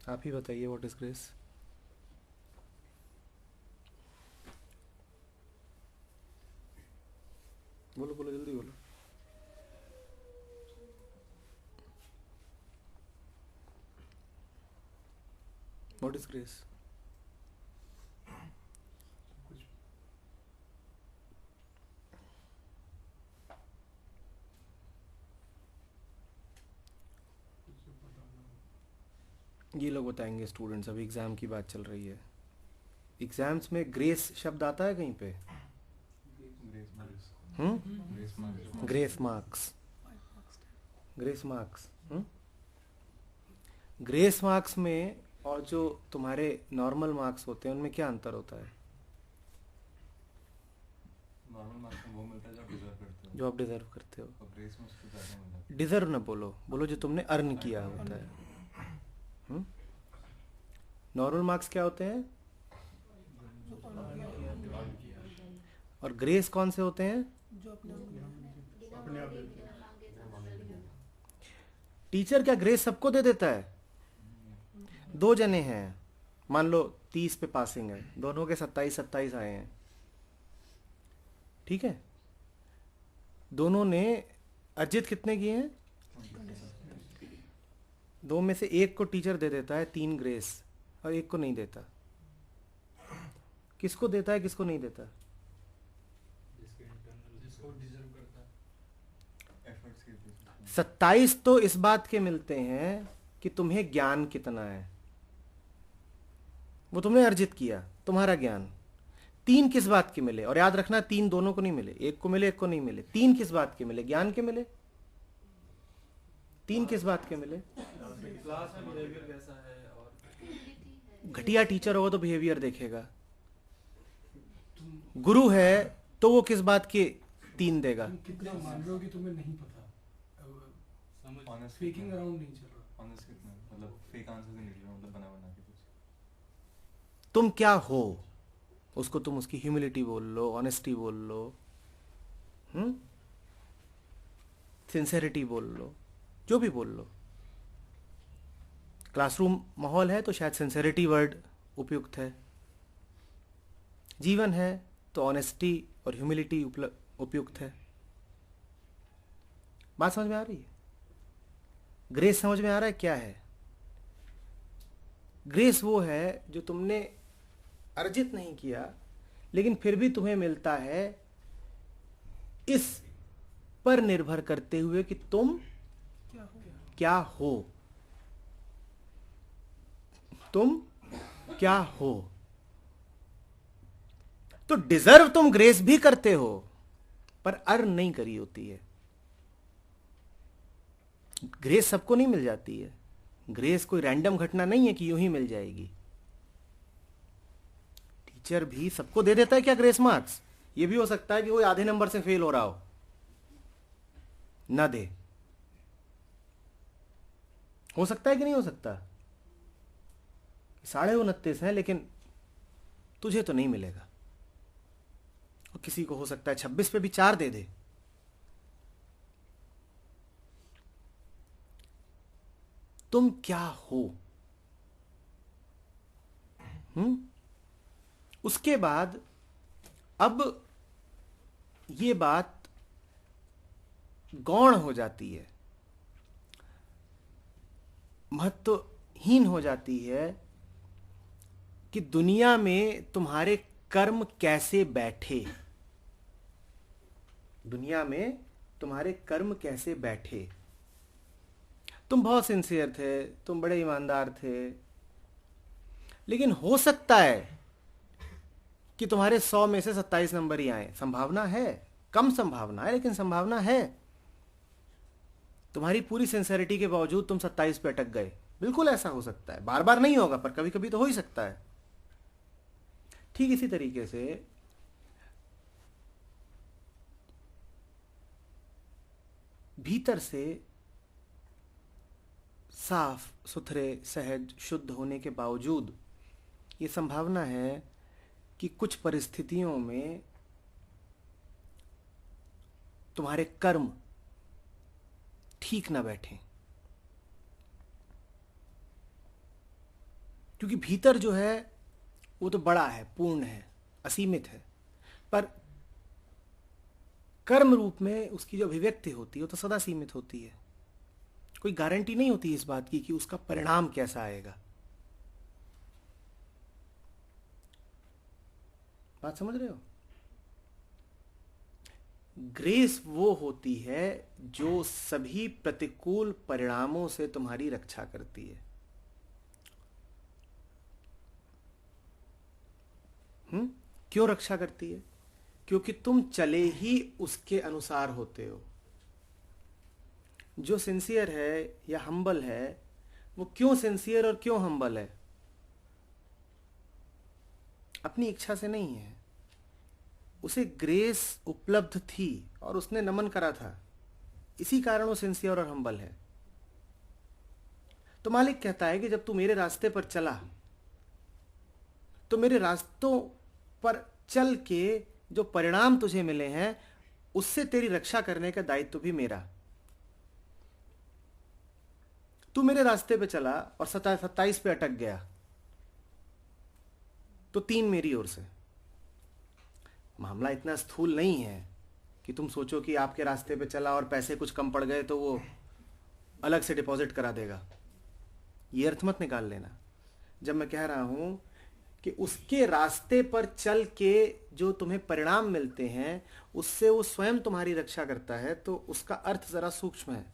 आप ही बताइए, what is grace? बोलो बोलो, जल्दी बोलो। What is grace? ये लोग बताएंगे स्टूडेंट्स, अभी एग्जाम की बात चल रही है। एग्जाम्स में ग्रेस शब्द आता है कहीं पे? Grace marks. Grace marks. Grace marks में और जो तुम्हारे नॉर्मल मार्क्स होते हैं उनमें क्या अंतर होता है? नॉर्मल मार्क्स में वो मिलता है जो आप डिजर्व करते हो, जो आप डिजर्व करते हो। और ग्रेस में उससे ज़्यादा मिल जाता डिजर्व ना बोलो, बोलो जो तुमने अर्न किया होता है। नॉर्मल मार्क्स क्या होते हैं? और ग्रेस कौन से होते हैं? टीचर क्या ग्रेस सबको दे देता है? दो जने हैं, मान लो 30 पे पासिंग है, दोनों के 27-27 आए हैं, ठीक है? दोनों ने, अर्जित कितने किए हैं? दो में से एक को टीचर दे देता है 3 ग्रेस और एक को नहीं देता। किसको देता है, किसको नहीं देता? जिसको डिजर्व करता है। एफर्ट्स के बेस पे। 27 तो इस बात के मिलते हैं कि तुम्हें ज्ञान कितना है, वो तुमने अर्जित किया, तुम्हारा ज्ञान। 3 किस बात के मिले? और याद रखना, 3 दोनों को नहीं मिले, एक को मिले एक को नहीं मिले। 3 किस बात के मिले? ज्ञान के मिले। 3 किस बात के मिले? क्लास में बिहेवियर कैसा है, और घटिया टीचर होगा तो बिहेवियर देखेगा। गुरु है तो वो किस बात के 3 देगा? तुम कितना मान रहे हो कि तुम्हें नहीं पता, समझ ऑनेस्ट स्पीकिंग अराउंड नहीं चल रहा। ऑनेस्ट कितना, मतलब फेक आंसर नहीं निकल रहा, मतलब बना बना के कुछ। तुम क्या हो, उसको तुम उसकी ह्यूमिलिटी बोल लो, ऑनेस्टी बोल लो, सिंसेरिटी बोल लो, जो भी बोल लो। क्लासरूम माहौल है तो शायद सिंसेरिटी वर्ड उपयुक्त है, जीवन है तो ऑनेस्टी और ह्यूमिलिटी उपयुक्त है। बात समझ में आ रही है? ग्रेस समझ में आ रहा है क्या है? ग्रेस वो है जो तुमने अर्जित नहीं किया लेकिन फिर भी तुम्हें मिलता है, इस पर निर्भर करते हुए कि तुम क्या हो। तुम क्या हो। तो डिजर्व तुम ग्रेस भी करते हो पर अर्न नहीं करी होती है। ग्रेस सबको नहीं मिल जाती है। ग्रेस कोई रैंडम घटना नहीं है कि यूं ही मिल जाएगी। टीचर भी सबको दे देता है क्या ग्रेस मार्क्स? ये भी हो सकता है कि कोई आधे नंबर से फेल हो रहा हो, ना दे। हो सकता है कि नहीं हो सकता? 29.5 है लेकिन तुझे तो नहीं मिलेगा। और किसी को हो सकता है 26 पे भी 4 दे दे। तुम क्या हो? उसके बाद अब ये बात गौण हो जाती है, महत्वहीन हो जाती है कि दुनिया में तुम्हारे कर्म कैसे बैठे। दुनिया में तुम्हारे कर्म कैसे बैठे। तुम बहुत सिंसियर थे, तुम बड़े ईमानदार थे, लेकिन हो सकता है कि तुम्हारे 100 में से 27 नंबर ही आए। संभावना है, कम संभावना है लेकिन संभावना है। तुम्हारी पूरी सिंसियरिटी के बावजूद तुम 27 पे अटक गए, बिल्कुल ऐसा हो सकता है। बार बार नहीं होगा पर कभी कभी तो हो ही सकता है। ठीक इसी तरीके से भीतर से साफ सुथरे सहज शुद्ध होने के बावजूद ये संभावना है कि कुछ परिस्थितियों में तुम्हारे कर्म ठीक ना बैठे। क्योंकि भीतर जो है वो तो बड़ा है, पूर्ण है, असीमित है, पर कर्म रूप में उसकी जो अभिव्यक्ति होती है वो तो सदा सीमित होती है। कोई गारंटी नहीं होती इस बात की कि उसका परिणाम कैसा आएगा। बात समझ रहे हो? ग्रेस वो होती है जो सभी प्रतिकूल परिणामों से तुम्हारी रक्षा करती है। क्यों रक्षा करती है? क्योंकि तुम चले ही उसके अनुसार होते हो। जो सिंसियर है या हम्बल है, वो क्यों सिंसियर और क्यों हम्बल है? अपनी इच्छा से नहीं है, उसे ग्रेस उपलब्ध थी और उसने नमन करा था, इसी कारण वो सिंसियर और हम्बल है। तो मालिक कहता है कि जब तू मेरे रास्ते पर चला, तो मेरे रास्तों पर चल के जो परिणाम तुझे मिले हैं उससे तेरी रक्षा करने का दायित्व भी मेरा। तू मेरे रास्ते पे चला और 27 पे अटक गया तो 3 मेरी ओर से। मामला इतना स्थूल नहीं है कि तुम सोचो कि आपके रास्ते पे चला और पैसे कुछ कम पड़ गए तो वो अलग से डिपॉजिट करा देगा। ये अर्थ मत निकाल लेना। जब मैं कह रहा हूं कि उसके रास्ते पर चल के जो तुम्हें परिणाम मिलते हैं उससे वो स्वयं तुम्हारी रक्षा करता है, तो उसका अर्थ जरा सूक्ष्म है।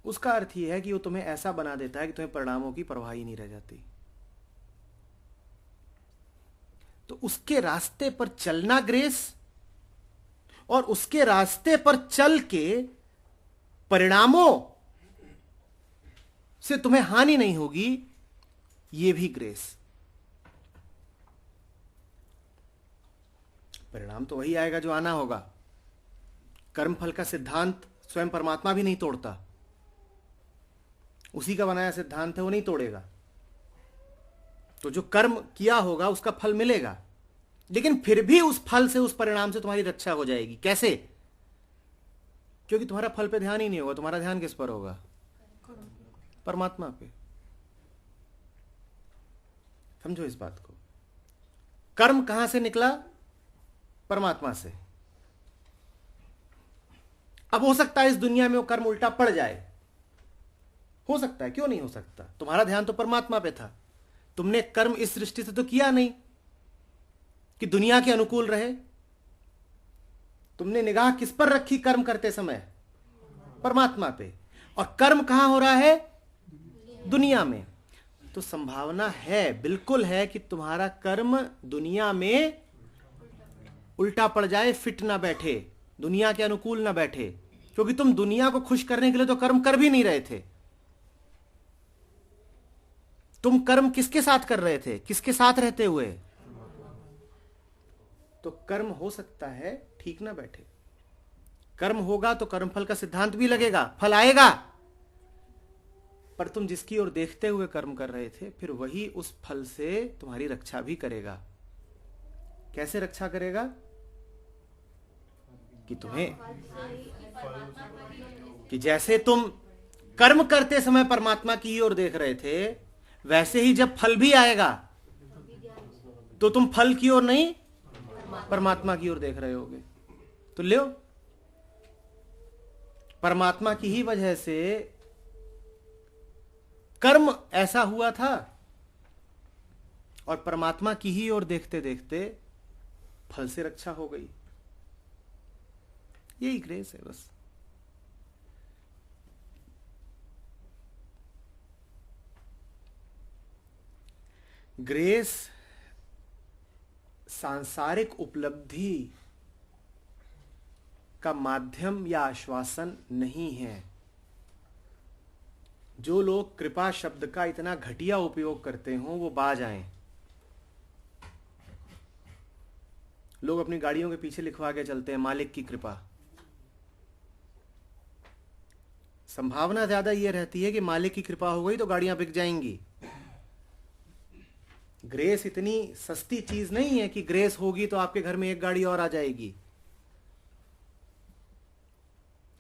उसका अर्थ यह है कि वो तुम्हें ऐसा बना देता है कि तुम्हें परिणामों की परवाह ही नहीं रह जाती। तो उसके रास्ते पर चलना ग्रेस, और उसके रास्ते पर चल के परिणामों से तुम्हें हानि नहीं होगी, ये भी ग्रेस। परिणाम तो वही आएगा जो आना होगा। कर्मफल का सिद्धांत स्वयं परमात्मा भी नहीं तोड़ता, उसी का बनाया सिद्धांत है, वो नहीं तोड़ेगा। तो जो कर्म किया होगा उसका फल मिलेगा, लेकिन फिर भी उस फल से, उस परिणाम से तुम्हारी रक्षा हो जाएगी। कैसे? क्योंकि तुम्हारा फल पे ध्यान ही नहीं होगा। तुम्हारा ध्यान किस पर होगा? परमात्मा पे। समझो इस बात को। कर्म कहां से निकला? परमात्मा से। अब हो सकता है इस दुनिया में वो कर्म उल्टा पड़ जाए, हो सकता है, क्यों नहीं हो सकता? तुम्हारा ध्यान तो परमात्मा पे था। तुमने कर्म इस दृष्टि से तो किया नहीं कि दुनिया के अनुकूल रहे। तुमने निगाह किस पर रखी कर्म करते समय? परमात्मा पे। और कर्म कहां हो रहा है? दुनिया में। तो संभावना है, बिल्कुल है, कि तुम्हारा कर्म दुनिया में उल्टा पड़ जाए, फिट ना बैठे, दुनिया के अनुकूल ना बैठे, क्योंकि तुम दुनिया को खुश करने के लिए तो कर्म कर भी नहीं रहे थे। तुम कर्म किसके साथ कर रहे थे? किसके साथ रहते हुए? तो कर्म हो सकता है ठीक ना बैठे। कर्म होगा तो कर्मफल का सिद्धांत भी लगेगा, फल आएगा, पर तुम जिसकी ओर देखते हुए कर्म कर रहे थे, फिर वही उस फल से तुम्हारी रक्षा भी करेगा। कैसे रक्षा करेगा? कि तुम्हें, कि जैसे तुम कर्म करते समय परमात्मा की ओर देख रहे थे, वैसे ही जब फल भी आएगा तो तुम फल की ओर नहीं, परमात्मा की ओर देख रहे होगे। तो लो, परमात्मा की ही वजह से कर्म ऐसा हुआ था, और परमात्मा की ही ओर देखते देखते फल से रक्षा हो गई। यही ग्रेस है बस। ग्रेस सांसारिक उपलब्धि का माध्यम या आश्वासन नहीं है। जो लोग कृपा शब्द का इतना घटिया उपयोग करते हों वो बाज आएं। लोग अपनी गाड़ियों के पीछे लिखवा के चलते हैं मालिक की कृपा। संभावना ज्यादा यह रहती है कि मालिक की कृपा हो गई तो गाड़ियां बिक जाएंगी। ग्रेस इतनी सस्ती चीज नहीं है कि ग्रेस होगी तो आपके घर में एक गाड़ी और आ जाएगी।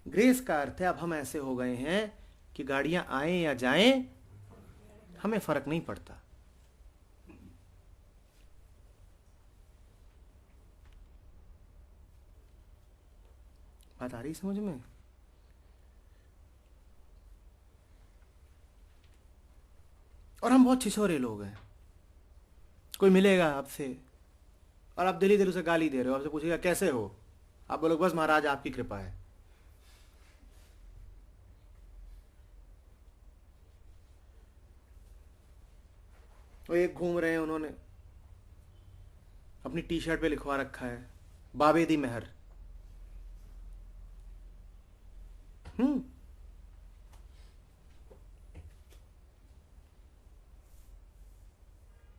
ग्रेस का अर्थ है अब हम ऐसे हो गए हैं कि गाड़ियां आए या जाएं, हमें फर्क नहीं पड़ता। बात आ रही समझ में? और हम बहुत छिछोरे लोग हैं। कोई मिलेगा आपसे और आप दिली दिल उसे गाली दे रहे हो, आपसे पूछेगा कैसे हो, आप बोलोगे बस महाराज आपकी कृपा है। वो एक घूम रहे हैं, उन्होंने अपनी टी शर्ट पे लिखवा रखा है बाबेदी मेहर।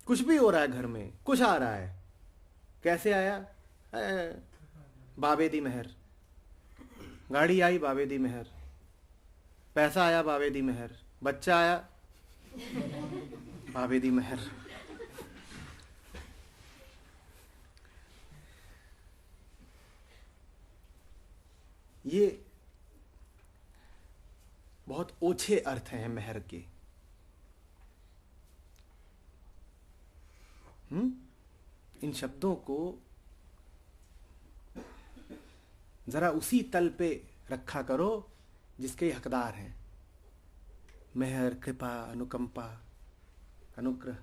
कुछ भी हो रहा है घर में, कुछ आ रहा है, कैसे आया? बाबेदी मेहर। गाड़ी आई बाबेदी मेहर, पैसा आया बाबेदी मेहर, बच्चा आया बाबेदी मेहर। ये बहुत ओछे अर्थ हैं मेहर के। इन शब्दों को जरा उसी तल पे रखा करो जिसके हकदार हैं। मेहर, कृपा, अनुकंपा, अनुग्रह।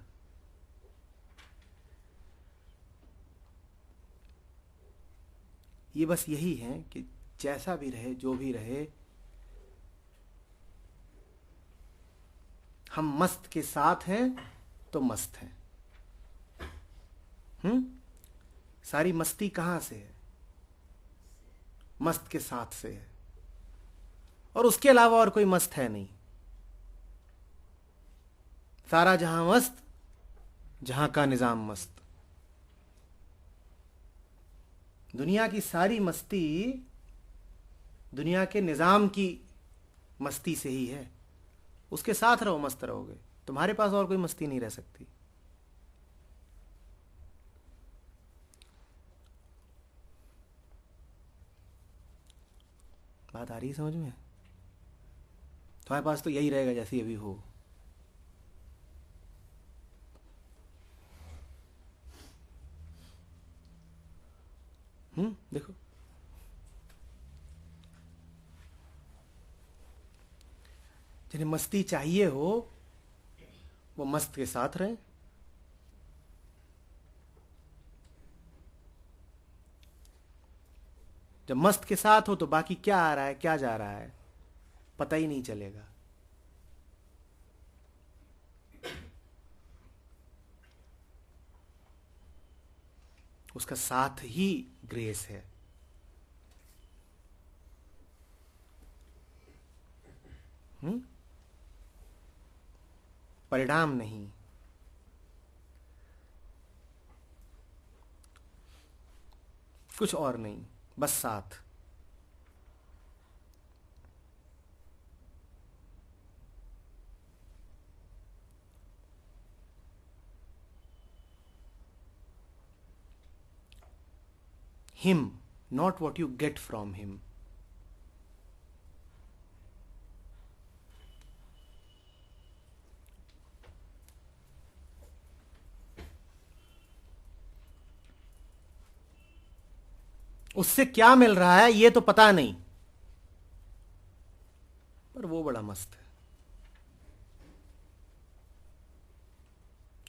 ये बस यही है कि जैसा भी रहे, जो भी रहे, हम मस्त के साथ हैं तो मस्त हैं। सारी मस्ती कहां से है? मस्त के साथ से है, और उसके अलावा और कोई मस्त है नहीं। सारा जहां मस्त, जहां का निजाम मस्त। दुनिया की सारी मस्ती दुनिया के निजाम की मस्ती से ही है। उसके साथ रहो, मस्त रहोगे। तुम्हारे पास और कोई मस्ती नहीं रह सकती। बात आ रही है समझ में? तुम्हारे पास तो यही रहेगा जैसी अभी हो। देखो, जिन्हें मस्ती चाहिए हो वो मस्त के साथ रहे। जब मस्त के साथ हो तो बाकी क्या आ रहा है, क्या जा रहा है, पता ही नहीं चलेगा। उसका साथ ही ग्रेस है। परिणाम नहीं। कुछ और नहीं, बस साथ। Him, not what you get from him. उससे क्या मिल रहा है ये तो पता नहीं, पर वो बड़ा मस्त है।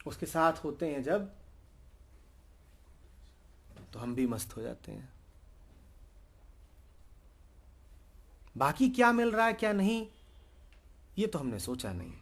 उसके साथ होते हैं जब, तो हम भी मस्त हो जाते हैं। बाकी क्या मिल रहा है क्या नहीं, ये तो हमने सोचा नहीं।